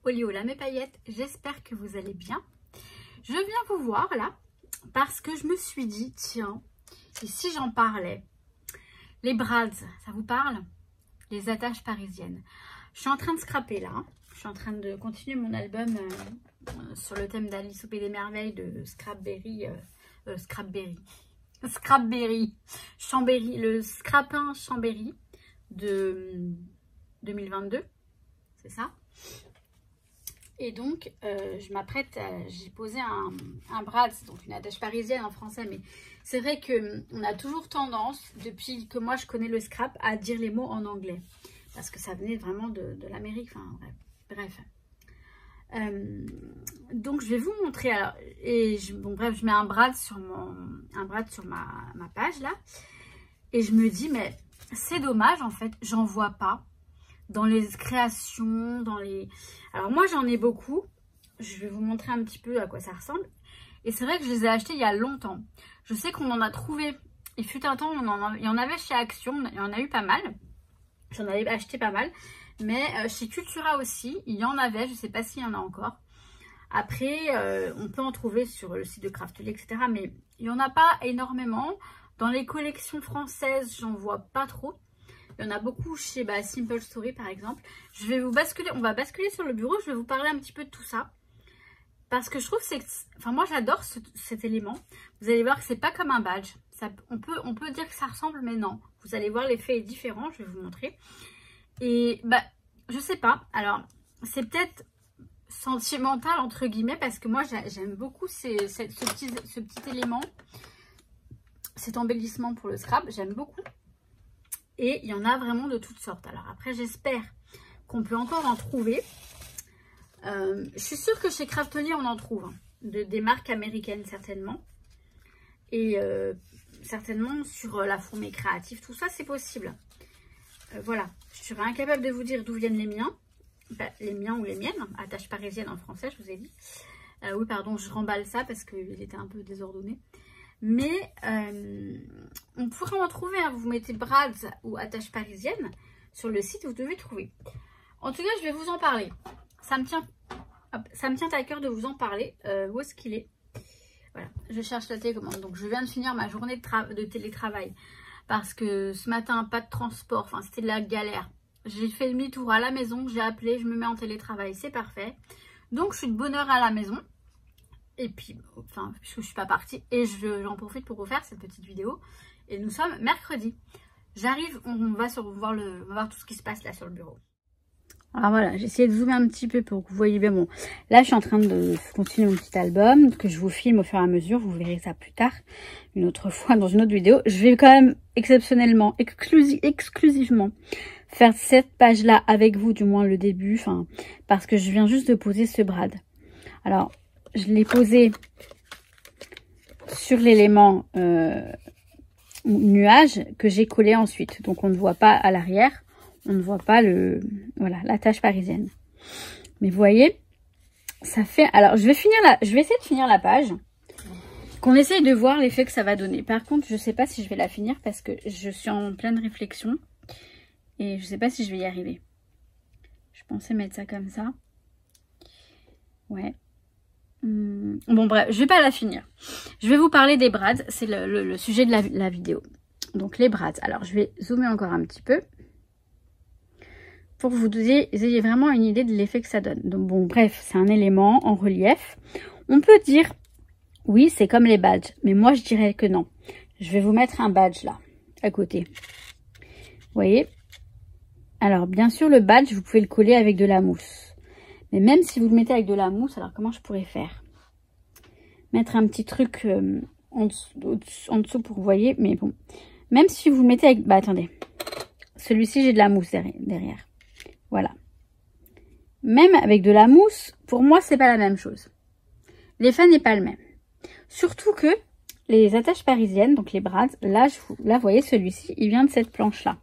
Oli Ola mes paillettes, j'espère que vous allez bien. Je viens vous voir là parce que je me suis dit, tiens, et si j'en parlais? Les brads, ça vous parle? Les attaches parisiennes. Je suis en train de scraper là, je suis en train de continuer mon album sur le thème d'Alice au Pays des Merveilles de Chambéry, le scrapin Chambéry de 2022, c'est ça. Et donc je m'apprête, j'ai posé un brad, donc une attache parisienne en français, mais c'est vrai que on a toujours tendance, depuis que moi je connais le scrap, à dire les mots en anglais, parce que ça venait vraiment de l'Amérique, enfin bref. Donc je vais vous montrer, alors, et bon bref, je mets un brad sur ma page là, et je me dis mais c'est dommage en fait, j'en vois pas dans les créations, dans les... Alors moi j'en ai beaucoup, je vais vous montrer un petit peu à quoi ça ressemble, et c'est vrai que je les ai achetés il y a longtemps. Je sais qu'on en a trouvé, il fut un temps, il y en avait chez Action, il y en a eu pas mal, j'en avais acheté pas mal, mais chez Cultura aussi, il y en avait, je sais pas s'il y en a encore. Après, on peut en trouver sur le site de Craftly, etc. Mais il n'y en a pas énormément. Dans les collections françaises, j'en vois pas trop. Il y en a beaucoup chez Simple Story, par exemple. Je vais vous basculer, on va basculer sur le bureau. Je vais vous parler un petit peu de tout ça. Parce que je trouve que c'est... Enfin, moi, j'adore cet élément. Vous allez voir que c'est pas comme un badge. Ça, on peut dire que ça ressemble, mais non. Vous allez voir, l'effet est différent. Je vais vous montrer. Et je sais pas. Alors, c'est peut-être sentimental entre guillemets parce que moi j'aime beaucoup ce petit élément, cet embellissement pour le scrap. J'aime beaucoup. Et il y en a vraiment de toutes sortes. Alors après, j'espère qu'on peut encore en trouver. Je suis sûre que chez Craftly on en trouve. Hein, des marques américaines certainement. Et certainement sur la Fourmi Créative. Tout ça c'est possible. Voilà, je serais incapable de vous dire d'où viennent les miens. Les miens ou les miennes, attache parisienne en français, je vous ai dit. Oui, pardon, je remballe ça parce qu'il était un peu désordonné. Mais on pourrait en trouver, hein. Vous mettez brads ou attache parisienne sur le site, vous devez trouver. En tout cas, je vais vous en parler. Ça me tient à cœur de vous en parler. Où est-ce qu'il est? Voilà, je cherche la télécommande. Donc, je viens de finir ma journée de télétravail. Parce que ce matin, pas de transport, enfin c'était de la galère. J'ai fait demi-tour à la maison, j'ai appelé, je me mets en télétravail, c'est parfait. Donc je suis de bonne heure à la maison. Et puis, enfin, puisque je suis pas partie, et j'en profite pour vous faire cette petite vidéo. Et nous sommes mercredi. J'arrive, on va voir tout ce qui se passe là sur le bureau. Alors voilà, j'ai essayé de zoomer un petit peu pour que vous voyez bien. Bon, là je suis en train de continuer mon petit album que je vous filme au fur et à mesure. Vous verrez ça plus tard, une autre fois dans une autre vidéo. Je vais quand même exceptionnellement, exclusivement faire cette page là avec vous, du moins le début, enfin parce que je viens juste de poser ce brad. Alors je l'ai posé sur l'élément nuage que j'ai collé ensuite, donc on ne voit pas à l'arrière. On ne voit pas l'attache parisienne. Mais vous voyez, ça fait... Alors, je vais essayer de finir la page. Qu'on essaye de voir l'effet que ça va donner. Par contre, je ne sais pas si je vais la finir parce que je suis en pleine réflexion. Et je ne sais pas si je vais y arriver. Je pensais mettre ça comme ça. Ouais. Bon, bref, je vais pas la finir. Je vais vous parler des brads. C'est le sujet de la vidéo. Donc, les brads. Alors, je vais zoomer encore un petit peu. Pour que vous ayez vraiment une idée de l'effet que ça donne. Donc bon, bref, c'est un élément en relief. On peut dire, oui, c'est comme les badges. Mais moi, je dirais que non. Je vais vous mettre un badge là, à côté. Vous voyez? Alors, bien sûr, le badge, vous pouvez le coller avec de la mousse. Mais même si vous le mettez avec de la mousse, alors comment je pourrais faire? Mettre un petit truc en dessous pour vous voyez. Mais bon, même si vous le mettez avec... attendez. Celui-ci, j'ai de la mousse derrière. Voilà. Même avec de la mousse, pour moi, c'est pas la même chose. L'effet n'est pas le même. Surtout que les attaches parisiennes, donc les brads, là, vous voyez, celui-ci, il vient de cette planche-là.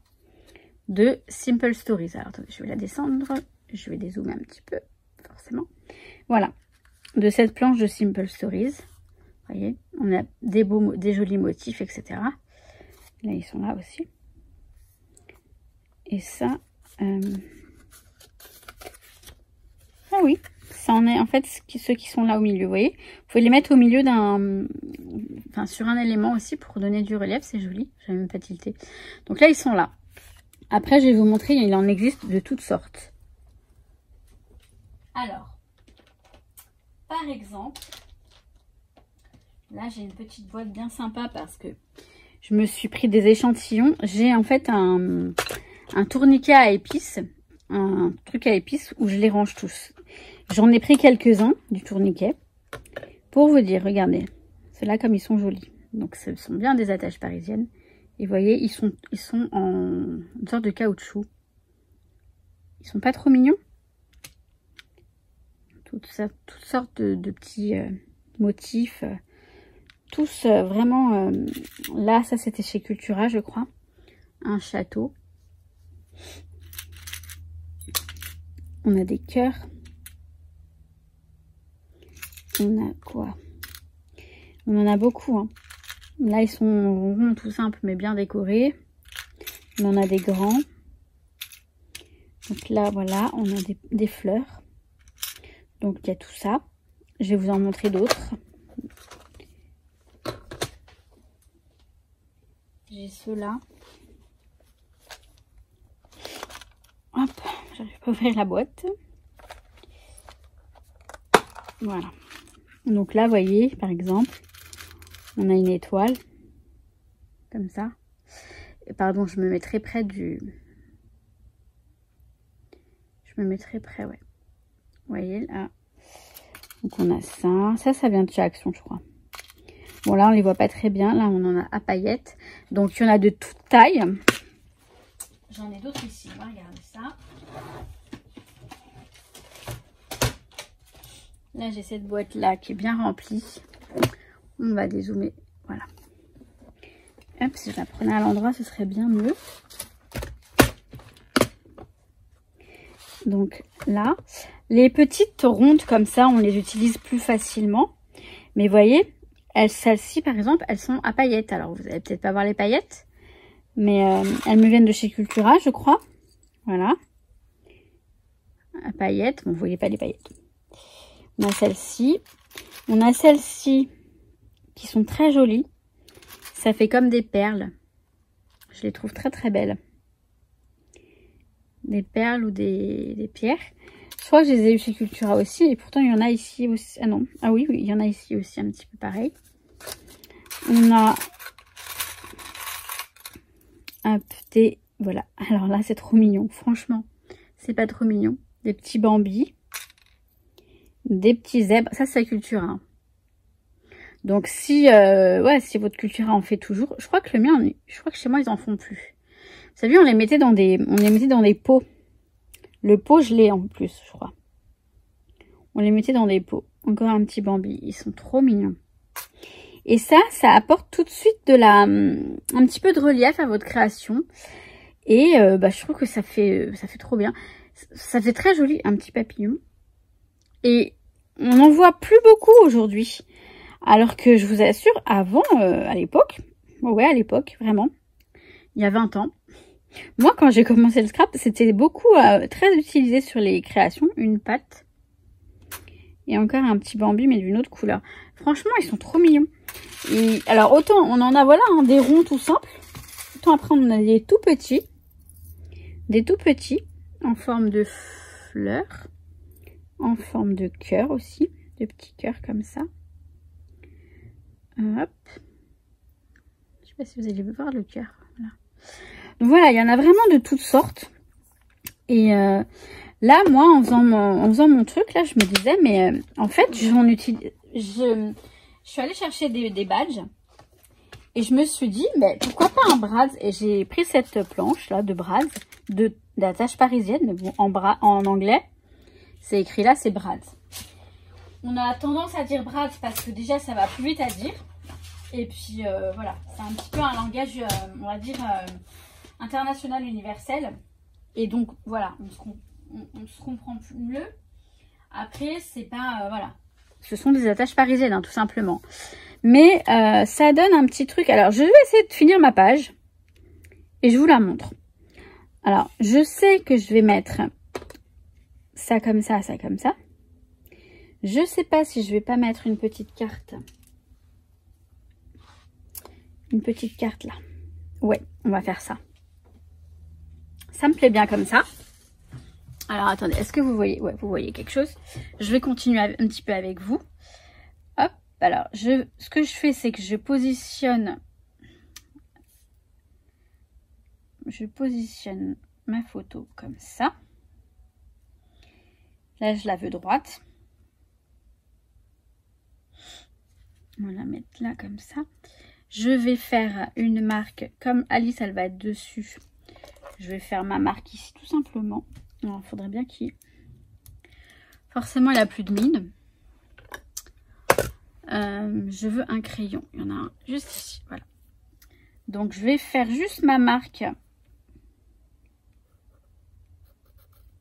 De Simple Stories. Alors, attendez, je vais la descendre. Je vais dézoomer un petit peu, forcément. Voilà. De cette planche de Simple Stories. Vous voyez, on a des jolis motifs, etc. Là, ils sont là aussi. Et ça... Ah oui, ça en est en fait ceux qui sont là au milieu, vous voyez. Vous pouvez les mettre au milieu d'un... Enfin, sur un élément aussi pour donner du relief, c'est joli. Je n'avais même pas tilté. Donc là, ils sont là. Après, je vais vous montrer, il en existe de toutes sortes. Alors, par exemple, là, j'ai une petite boîte bien sympa parce que je me suis pris des échantillons. J'ai en fait un tourniquet à épices, un truc à épices où je les range tous. J'en ai pris quelques-uns du tourniquet pour vous dire, regardez, ceux-là comme ils sont jolis. Donc ce sont bien des attaches parisiennes. Et vous voyez, ils sont en une sorte de caoutchouc. Ils sont pas trop mignons? Toutes sortes de petits motifs. Tous vraiment... là, ça c'était chez Cultura, je crois. Un château. On a des cœurs. On a quoi? On en a beaucoup, hein. Là, ils sont ronds, tout simples, mais bien décorés. On en a des grands. Donc là, voilà, on a des fleurs. Donc, il y a tout ça. Je vais vous en montrer d'autres. J'ai ceux-là. Hop, j'arrive pas à ouvrir la boîte. Voilà. Donc là, vous voyez, par exemple, on a une étoile. Comme ça. Et pardon, je me mets très près du... Je me mets très près, ouais. Vous voyez, là. Donc on a ça. Ça vient de chez Action, je crois. Bon, là, on les voit pas très bien. Là, on en a à paillettes. Donc, il y en a de toute taille. J'en ai d'autres ici. On va regarder ça. Là, j'ai cette boîte-là qui est bien remplie. On va dézoomer. Voilà. Hop, si je la prenais à l'endroit, ce serait bien mieux. Donc, là, les petites rondes comme ça, on les utilise plus facilement. Mais vous voyez, celles-ci, par exemple, elles sont à paillettes. Alors, vous allez peut-être pas voir les paillettes. Mais elles me viennent de chez Cultura, je crois. Voilà. À paillettes. Bon, vous voyez pas les paillettes. On a celle-ci. On a celles-ci qui sont très jolies. Ça fait comme des perles. Je les trouve très très belles. Des perles ou des pierres. Je crois que je les ai eu chez Cultura aussi. Et pourtant, il y en a ici aussi. Ah non. Ah oui, il y en a ici aussi un petit peu pareil. On a... Hop, voilà. Alors là, c'est trop mignon. Franchement, c'est pas trop mignon. Des petits bambis. Des petits zèbres. Ça, c'est la Cultura. Hein. Donc, si votre Cultura en fait toujours. Je crois que le mien, je crois que chez moi, ils en font plus. Vous savez, on les mettait dans des pots. Le pot, je l'ai en plus, je crois. On les mettait dans des pots. Encore un petit bambi. Ils sont trop mignons. Et ça apporte tout de suite un petit peu de relief à votre création. Et je trouve que ça fait trop bien. Ça fait très joli, un petit papillon. Et on n'en voit plus beaucoup aujourd'hui. Alors que je vous assure, avant, à l'époque, ouais, à l'époque, vraiment, il y a 20 ans, moi, quand j'ai commencé le scrap, c'était beaucoup très utilisé sur les créations. Une patte. Et encore un petit bambi, mais d'une autre couleur. Franchement, ils sont trop mignons. Et, alors, autant on en a, voilà, hein, des ronds tout simples. Autant après, on en a des tout petits. Des tout petits, en forme de fleurs. En forme de cœur aussi. De petits cœurs comme ça. Hop. Je sais pas si vous allez voir le cœur. Voilà. Donc voilà, il y en a vraiment de toutes sortes. Et là, moi, en faisant mon truc, là, je me disais, mais en fait, j'en utilise... Je suis allée chercher des badges. Et je me suis dit, mais pourquoi pas un Brads? Et j'ai pris cette planche, là, de Brads, d'attache parisienne. Mais bon, en anglais, c'est écrit là, c'est Brads. On a tendance à dire Brads parce que déjà, ça va plus vite à dire. Et puis, voilà, c'est un petit peu un langage, on va dire... international universel, et donc voilà, on se comprend mieux. Après, c'est pas voilà, ce sont des attaches parisiennes, hein, tout simplement, mais ça donne un petit truc. Alors je vais essayer de finir ma page et je vous la montre. Alors je sais que je vais mettre ça comme ça, Je sais pas si je vais pas mettre une petite carte. Une petite carte là. Ouais, on va faire ça. Ça me plaît bien comme ça. Alors attendez, est-ce que vous voyez? Ouais, vous voyez quelque chose. Je vais continuer un petit peu avec vous. Hop, alors ce que je fais, c'est que je positionne ma photo comme ça. Là, je la veux droite. On va la mettre là comme ça. Je vais faire une marque comme Alice, elle va être dessus. Je vais faire ma marque ici tout simplement. Alors, il faudrait bien qu'il... Forcément, il n'y a plus de mine. Je veux un crayon. Il y en a un juste ici. Voilà. Donc, je vais faire juste ma marque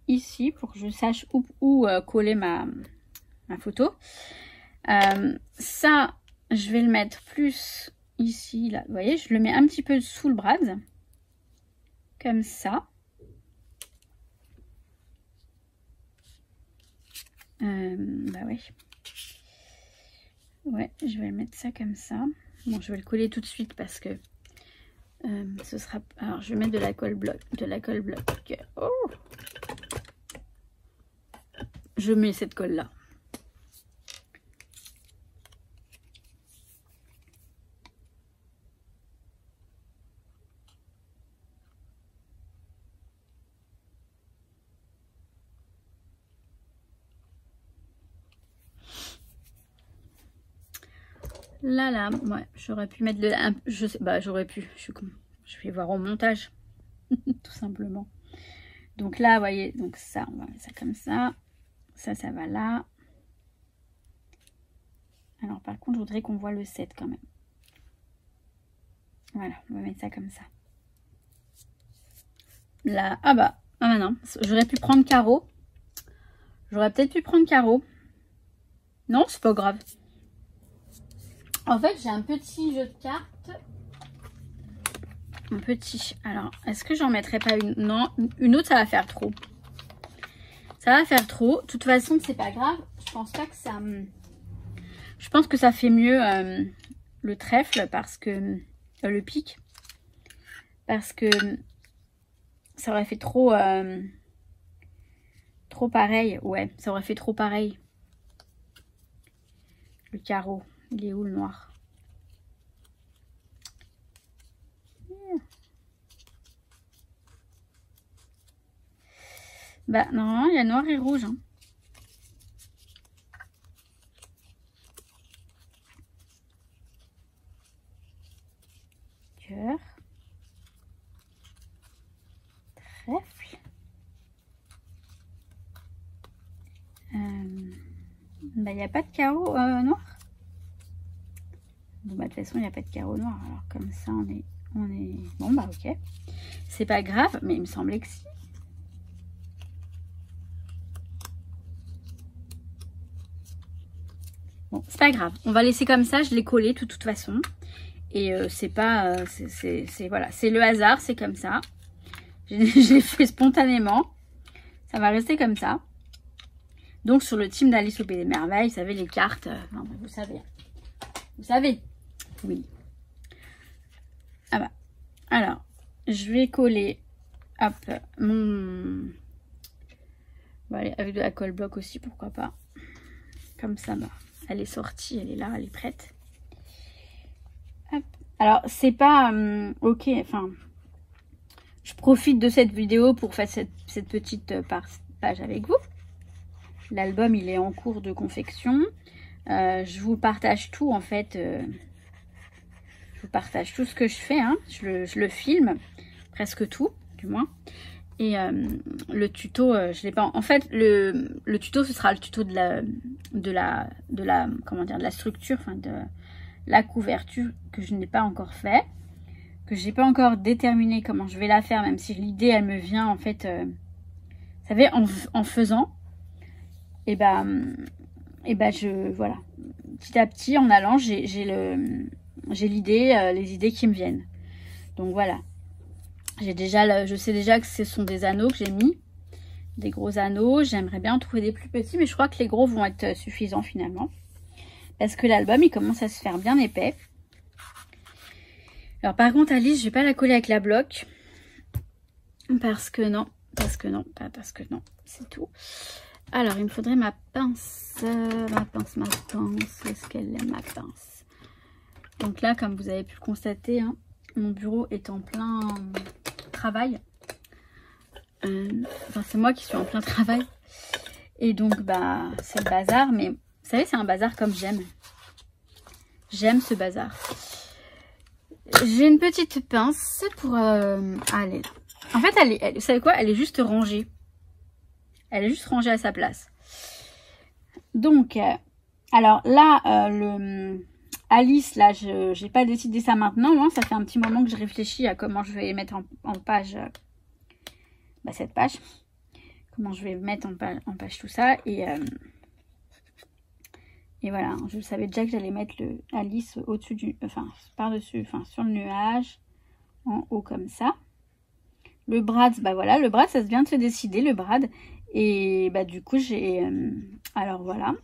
ici pour que je sache où coller ma photo. Ça, je vais le mettre plus ici. Là. Vous voyez, je le mets un petit peu sous le bras. Comme ça. Bah oui. Ouais, je vais mettre ça comme ça. Bon, je vais le coller tout de suite parce que ce sera... Alors, je vais mettre de la colle bloc. Oh, je mets cette colle là. Là, ouais, j'aurais pu mettre je sais, bah j'aurais pu, je suis con. Je vais voir au montage, tout simplement. Donc là, vous voyez, donc ça, on va mettre ça comme ça. Ça va là. Alors par contre, je voudrais qu'on voit le 7 quand même. Voilà, on va mettre ça comme ça. Là, ah bah non, j'aurais pu prendre carreau. J'aurais peut-être pu prendre carreau. Non, c'est pas grave. En fait, j'ai un petit jeu de cartes. Un petit. Alors, est-ce que j'en mettrai pas une? Non, une autre, ça va faire trop. Ça va faire trop. De toute façon, c'est pas grave. Je pense pas que ça... Je pense que ça fait mieux le trèfle parce que... le pic. Parce que ça aurait fait trop... trop pareil. Ouais, ça aurait fait trop pareil. Le carreau. Il est où le noir? Bah normalement il y a noir et rouge. Hein. Cœur. Trèfle. Bah il n'y a pas de carreau noir. Bon bah de toute façon il n'y a pas de carreau noir. Alors comme ça on est... Bon bah ok. C'est pas grave, mais il me semblait que si. Bon, c'est pas grave. On va laisser comme ça. Je l'ai collé de toute façon. Et c'est pas... voilà. C'est le hasard. C'est comme ça. Je l'ai fait spontanément. Ça va rester comme ça. Donc sur le team d'Alice au Pays des Merveilles, vous savez les cartes... non, vous savez. Vous savez. Oui. Ah bah. Alors, je vais coller... Hop. Mon... Bon, allez, avec de la colle bloc aussi, pourquoi pas. Comme ça, bah. Elle est sortie, elle est là, elle est prête. Hop. Alors, c'est pas... ok, enfin... Je profite de cette vidéo pour faire cette petite page avec vous. L'album, il est en cours de confection. Je vous partage tout, en fait. Je vous partage tout ce que je fais. Hein. Je le filme. Presque tout, du moins. Et le tuto, je l'ai pas... En fait, le tuto, ce sera le tuto de la structure, enfin de la couverture que je n'ai pas encore fait, que j'ai pas encore déterminé comment je vais la faire, même si l'idée, elle me vient, en fait, vous savez, en faisant, et voilà, petit à petit, en allant, j'ai l'idée, les idées qui me viennent. Donc voilà. Je sais déjà que ce sont des anneaux que j'ai mis. des gros anneaux. J'aimerais bien en trouver des plus petits, mais je crois que les gros vont être suffisants finalement. Parce que l'album, il commence à se faire bien épais. Alors par contre, Alice, je vais pas la coller avec la bloc. Parce que non, c'est tout. Alors, il me faudrait ma pince. Ma pince. Où est-ce qu'elle est, ma pince? Donc là, comme vous avez pu le constater, hein, mon bureau est en plein travail. Enfin, c'est moi qui suis en plein travail. Et donc, bah, c'est le bazar. Mais vous savez, c'est un bazar comme j'aime. J'aime ce bazar. J'ai une petite pince pour aller là. En fait, vous savez quoi? Elle est juste rangée. Elle est juste rangée à sa place. Donc, alors là, Alice, là, je n'ai pas décidé ça maintenant. Hein, ça fait un petit moment que je réfléchis à comment je vais mettre en page cette page. Comment je vais mettre en page tout ça. Et voilà, je savais déjà que j'allais mettre Alice au-dessus du... Enfin, par-dessus, enfin, sur le nuage. En haut comme ça. Le brad, bah voilà, le brad, ça vient de se décider, le brad. Et bah du coup, j'ai... alors voilà.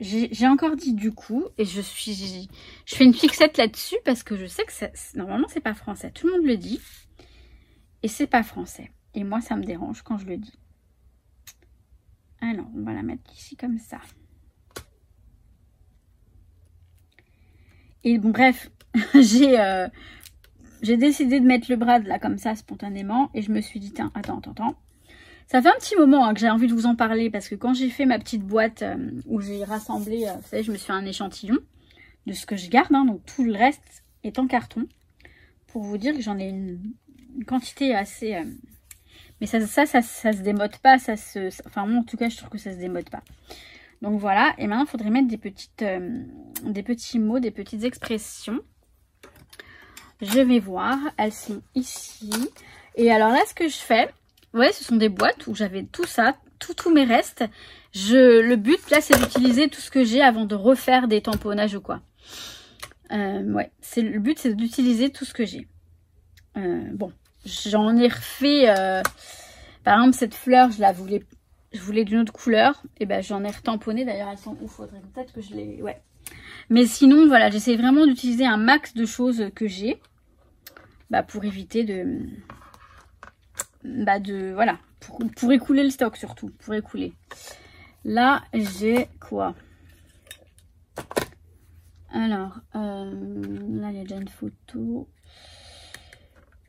J'ai encore dit du coup. Et je fais une fixette là-dessus parce que je sais que normalement, c'est pas français. Tout le monde le dit. Et c'est pas français. Et moi, ça me dérange quand je le dis. Alors, on va la mettre ici comme ça. Et bon, bref, j'ai décidé de mettre le brad là comme ça spontanément et je me suis dit tiens, attends. Ça fait un petit moment hein, que j'ai envie de vous en parler parce que quand j'ai fait ma petite boîte où j'ai rassemblé, vous savez, je me suis fait un échantillon de ce que je garde, hein, donc tout le reste est en carton. Pour vous dire que j'en ai une quantité assez... mais ça se démode pas, enfin moi en tout cas je trouve que ça se démode pas. Donc voilà, et maintenant il faudrait mettre des petits mots, des petites expressions. Je vais voir, elles sont ici. Et alors là, ce que je fais, vous voyez, ce sont des boîtes où j'avais tout ça, tous mes restes. Le but, là, c'est d'utiliser tout ce que j'ai avant de refaire des tamponnages ou quoi. Ouais, le but, c'est d'utiliser tout ce que j'ai. Bon, j'en ai refait, par exemple, cette fleur, je voulais d'une autre couleur. Et ben, j'en ai retamponné. D'ailleurs, elles sont où? Faudrait peut-être que je les... Ouais. Mais sinon, voilà, j'essaie vraiment d'utiliser un max de choses que j'ai. Bah, pour éviter voilà, pour écouler le stock surtout, pour écouler. Là, j'ai quoi? Alors, là, il y a déjà une photo.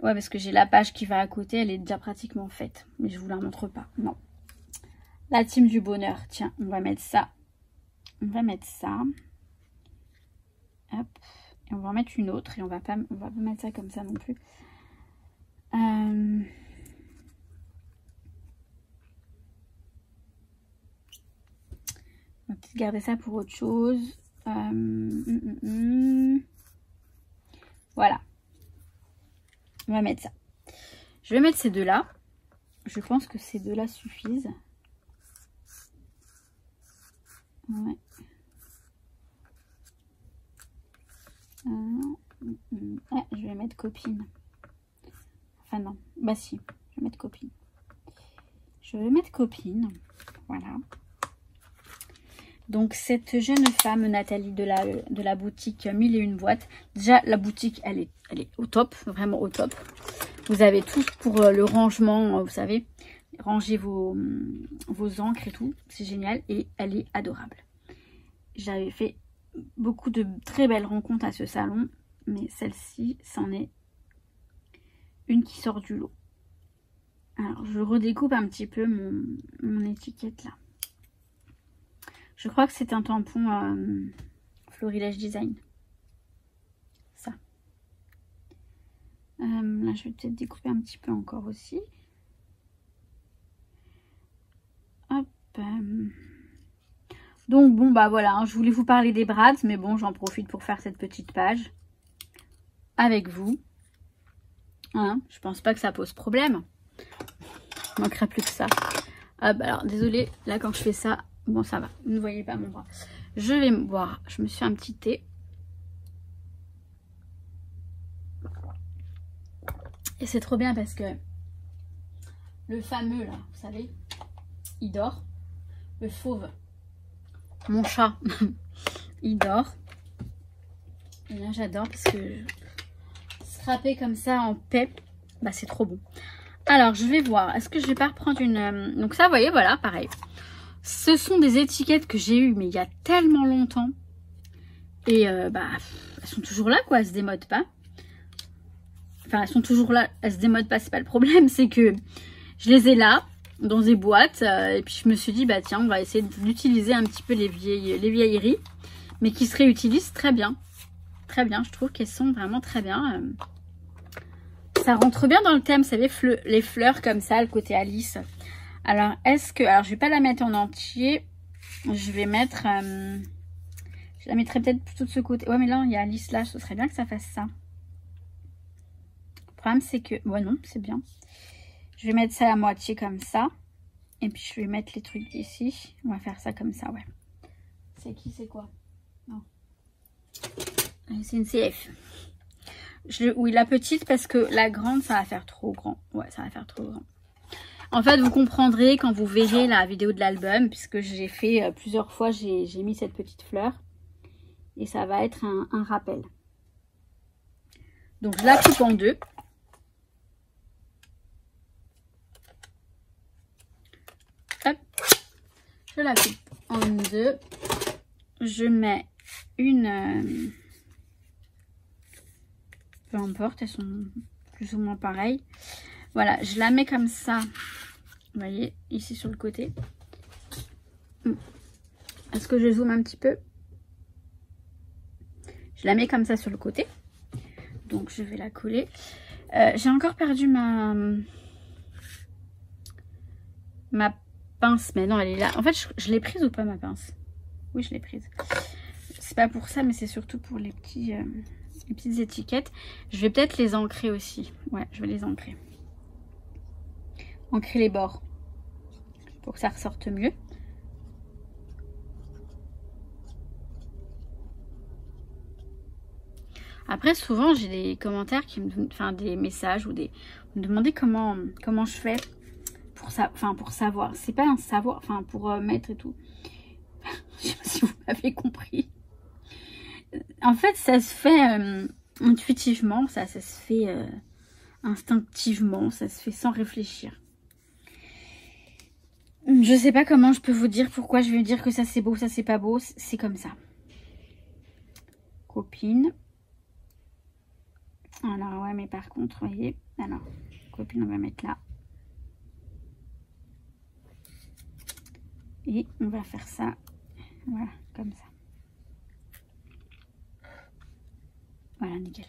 Ouais, parce que j'ai la page qui va à côté, elle est déjà pratiquement faite. Mais je vous la montre pas, non. La team du bonheur, tiens, on va mettre ça. On va mettre ça. Hop. Et on va en mettre une autre et on va pas mettre ça comme ça non plus. On va peut-être garder ça pour autre chose. Voilà. On va mettre ça. Je vais mettre ces deux-là. Je pense que ces deux-là suffisent. Ouais. Ah, je vais mettre copine. Enfin non, bah si, je vais mettre copine. Je vais mettre copine, voilà. Donc cette jeune femme, Nathalie de la boutique 1001 boîtes. Déjà la boutique, elle est au top, vraiment au top. Vous avez tout pour le rangement, vous savez. Ranger vos encres et tout, c'est génial et elle est adorable. J'avais fait beaucoup de très belles rencontres à ce salon, mais celle-ci, c'en est une qui sort du lot. Alors, je redécoupe un petit peu mon étiquette là. Je crois que c'est un tampon Florilège Design. Ça. Là, je vais peut-être découper un petit peu encore aussi. Hop. Donc, bon, bah voilà, hein, je voulais vous parler des brads, mais bon, j'en profite pour faire cette petite page avec vous. Hein, je pense pas que ça pose problème. Il manquerait plus que ça. Ah bah alors, désolée, là quand je fais ça, bon ça va, vous ne voyez pas mon bras. Je vais me boire, je me suis fait un petit thé. Et c'est trop bien parce que Le fameux là, vous savez, il dort. Le fauve. Mon chat, il dort. Et là j'adore parce que scraper comme ça en paix, bah c'est trop bon. Alors je vais voir, est-ce que je vais pas reprendre une... Donc ça vous voyez, voilà, pareil. Ce sont des étiquettes que j'ai eues mais il y a tellement longtemps. Et bah elles sont toujours là quoi, elles se démodent pas. Enfin elles sont toujours là, elles se démodent pas, c'est pas le problème. C'est que je les ai là, dans des boîtes. Et puis je me suis dit, bah tiens, on va essayer d'utiliser un petit peu les vieilleries. Mais qui se réutilisent très bien. Très bien, je trouve qu'elles sont vraiment très bien. Ça rentre bien dans le thème, c'est les fleurs comme ça, le côté Alice. Alors, est-ce que... Alors, je vais pas la mettre en entier. Je vais mettre... je la mettrai peut-être plutôt de ce côté. Ouais, mais là, il y a Alice là. Ce serait bien que ça fasse ça. Le problème, c'est que... Ouais, non, c'est bien. Je vais mettre ça à moitié comme ça. Et puis, je vais mettre les trucs ici. On va faire ça comme ça, ouais. C'est qui, c'est quoi? Non. C'est une CF. Oui, la petite parce que la grande, ça va faire trop grand. Ouais, ça va faire trop grand. En fait, vous comprendrez quand vous verrez la vidéo de l'album, puisque j'ai fait plusieurs fois, j'ai mis cette petite fleur. Et ça va être un rappel. Donc, je la coupe en deux. Hop. Je la coupe en deux. Je mets une... peu importe, elles sont plus ou moins pareilles. Voilà, je la mets comme ça. Vous voyez, ici sur le côté. Est-ce que je zoome un petit peu? Je la mets comme ça sur le côté. Donc, je vais la coller. J'ai encore perdu ma pince. Mais non, elle est là. En fait, je l'ai prise ou pas, ma pince? Oui, je l'ai prise. C'est pas pour ça, mais c'est surtout pour les petites étiquettes. Je vais peut-être les ancrer aussi. Ouais, je vais les ancrer. Ancrer les bords. Pour que ça ressorte mieux. Après, souvent, j'ai des commentaires qui me donnent, enfin des messages ou des... Vous me demandez comment je fais pour ça, enfin pour savoir. C'est pas un savoir, enfin pour mettre et tout. Je sais pas si vous m'avez compris. En fait, ça se fait intuitivement, ça se fait instinctivement, ça se fait sans réfléchir. Je sais pas comment je peux vous dire pourquoi je vais dire que ça c'est beau, ça c'est pas beau, c'est comme ça. Copine. Alors ouais, mais par contre, vous voyez, alors copine, on va mettre là. Et on va faire ça, voilà, comme ça. Voilà, nickel.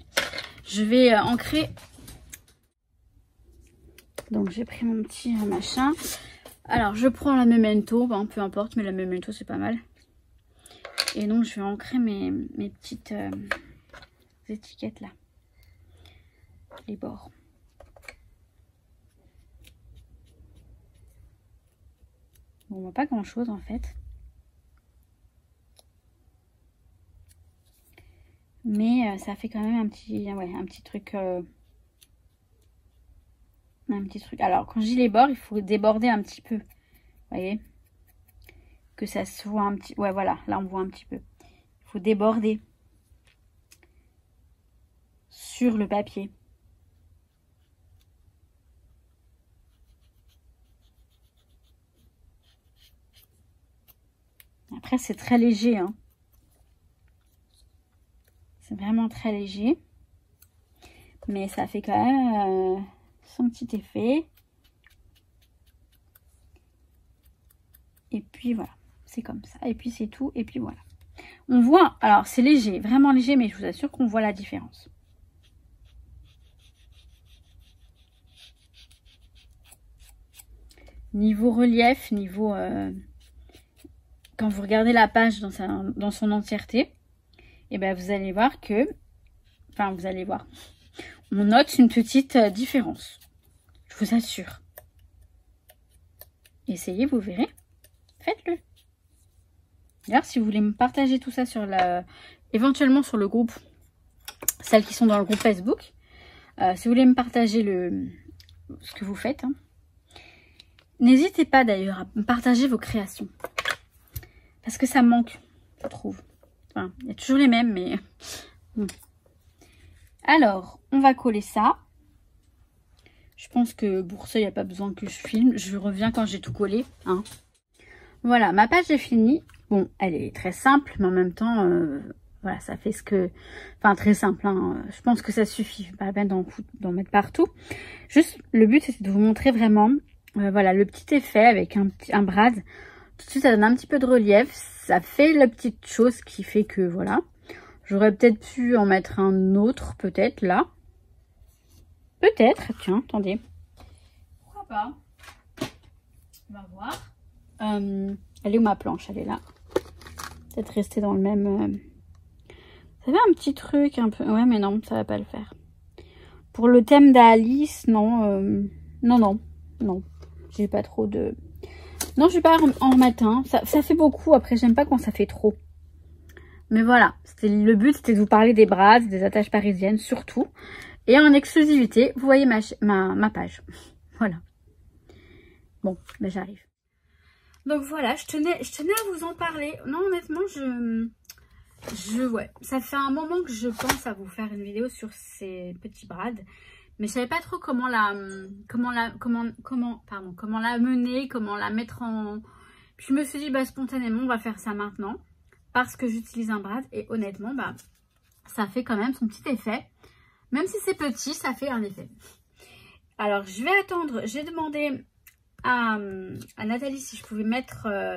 Je vais ancrer. Donc j'ai pris mon petit machin. Alors je prends la Memento, bon, peu importe, mais la Memento c'est pas mal. Et donc je vais ancrer mes petites étiquettes là. Les bords. Bon, on voit pas grand chose en fait. Mais ça fait quand même un petit truc. Un petit truc. Alors, quand je dis les bords, il faut déborder un petit peu. Vous voyez? Que ça se voit un petit... Ouais, voilà. Là, on voit un petit peu. Il faut déborder sur le papier. Après, c'est très léger, hein. C'est vraiment très léger. Mais ça fait quand même son petit effet. Et puis voilà, c'est comme ça. Et puis c'est tout. Et puis voilà. On voit, alors c'est léger, vraiment léger, mais je vous assure qu'on voit la différence. Niveau relief, niveau... quand vous regardez la page dans son entièreté, et ben vous allez voir que... Enfin, vous allez voir. On note une petite différence. Je vous assure. Essayez, vous verrez. Faites-le. D'ailleurs, si vous voulez me partager tout ça sur éventuellement sur le groupe, celles qui sont dans le groupe Facebook, si vous voulez me partager ce que vous faites, hein, N'hésitez pas d'ailleurs à me partager vos créations. Parce que ça manque, je trouve. Enfin, il y a toujours les mêmes, mais... Alors, on va coller ça. Je pense que pour ça, il n'y a pas besoin que je filme. Je reviens quand j'ai tout collé. Hein. Voilà, ma page est finie. Bon, elle est très simple, mais en même temps, voilà, ça fait ce que... Enfin, très simple. Hein. Je pense que ça suffit. Pas la peine d'en mettre partout. Juste, le but, c'est de vous montrer vraiment, voilà, le petit effet avec un brad. Tout de suite, ça donne un petit peu de relief. Ça fait la petite chose qui fait que, voilà. J'aurais peut-être pu en mettre un autre, peut-être, là. Peut-être. Tiens, attendez. Pourquoi pas? On va voir. Elle est où ma planche? Elle est là. Peut-être rester dans le même... Ça fait un petit truc un peu... Ouais, mais non, ça va pas le faire. Pour le thème d'Alice, non. Non. J'ai pas trop de... Non, je vais pas en remettre un. Ça fait beaucoup. Après, j'aime pas quand ça fait trop. Mais voilà. Le but, c'était de vous parler des brades, des attaches parisiennes, surtout. Et en exclusivité, vous voyez ma page. Voilà. Bon, ben j'arrive. Donc voilà, je tenais à vous en parler. Non, honnêtement, ouais, ça fait un moment que je pense à vous faire une vidéo sur ces petits brades. Mais je savais pas trop comment la mener, comment la mettre en... Puis je me suis dit, bah, spontanément, on va faire ça maintenant. Parce que j'utilise un brad. Et honnêtement, bah, ça fait quand même son petit effet. Même si c'est petit, ça fait un effet. Alors, je vais attendre. J'ai demandé à Nathalie si je pouvais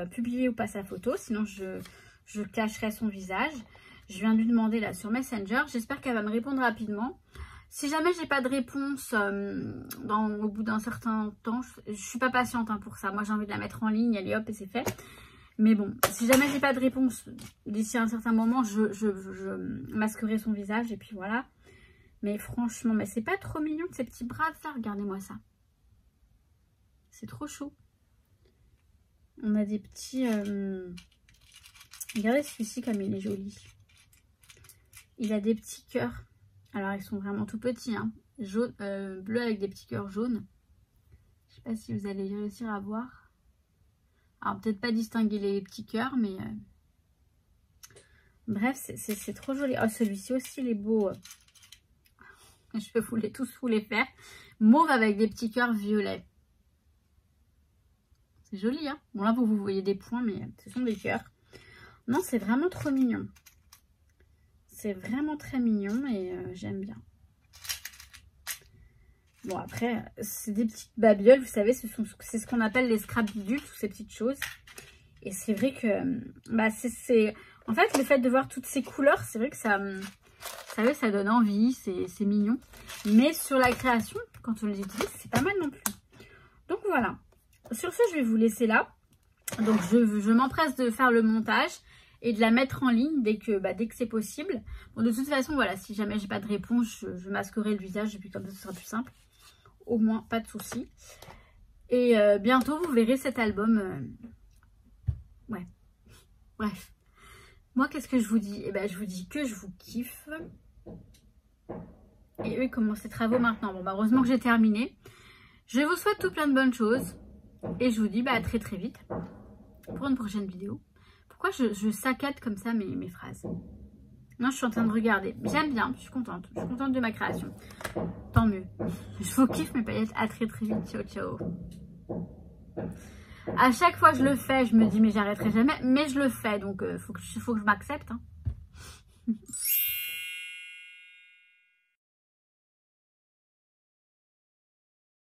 publier ou pas sa photo. Sinon, je cacherai son visage. Je viens de lui demander là sur Messenger. J'espère qu'elle va me répondre rapidement. Si jamais j'ai pas de réponse au bout d'un certain temps, je suis pas patiente hein, pour ça. Moi, j'ai envie de la mettre en ligne, allez hop, et c'est fait. Mais bon, si jamais j'ai pas de réponse d'ici un certain moment, je masquerai son visage et puis voilà. Mais franchement, mais c'est pas trop mignon ces petits bras là. Regardez-moi ça. C'est trop chaud. On a des petits... Regardez celui-ci comme il est joli. Il a des petits cœurs. Alors, ils sont vraiment tout petits, hein. Bleu avec des petits cœurs jaunes. Je sais pas si vous allez réussir à voir. Alors, peut-être pas distinguer les petits cœurs, mais... Bref, c'est trop joli. Oh, celui-ci aussi, il est beau. Je peux tous vous les faire. Mauve avec des petits cœurs violets. C'est joli, hein. Bon, là, vous voyez des points, mais ce sont des cœurs. Non, c'est vraiment trop mignon. C'est vraiment très mignon et j'aime bien. Bon, après, c'est des petites babioles, vous savez, c'est ce qu'on appelle les scrap bidules, toutes ces petites choses. Et c'est vrai que, bah, en fait, le fait de voir toutes ces couleurs, c'est vrai que ça, vous savez, ça donne envie, c'est mignon. Mais sur la création, quand on les utilise, c'est pas mal non plus. Donc voilà. Sur ce, je vais vous laisser là. Donc, je m'empresse de faire le montage et de la mettre en ligne dès que c'est possible. Bon, de toute façon, voilà, si jamais j'ai pas de réponse, je masquerai le visage et puis comme ça, ce sera plus simple. Au moins, pas de soucis. Et bientôt, vous verrez cet album. Ouais. Bref. Moi, qu'est-ce que je vous dis? Eh ben, je vous dis que je vous kiffe. Et eux, ils commencent les travaux maintenant. Bon, bah, heureusement que j'ai terminé. Je vous souhaite tout plein de bonnes choses. Et je vous dis à très très vite pour une prochaine vidéo. Pourquoi je saccade comme ça mes phrases? Non, je suis en train de regarder. J'aime bien, je suis contente. Je suis contente de ma création. Tant mieux. Je vous kiffe mes paillettes. À très très vite. Ciao, ciao. À chaque fois que je le fais, je me dis mais j'arrêterai jamais. Mais je le fais, donc faut que je m'accepte. Hein.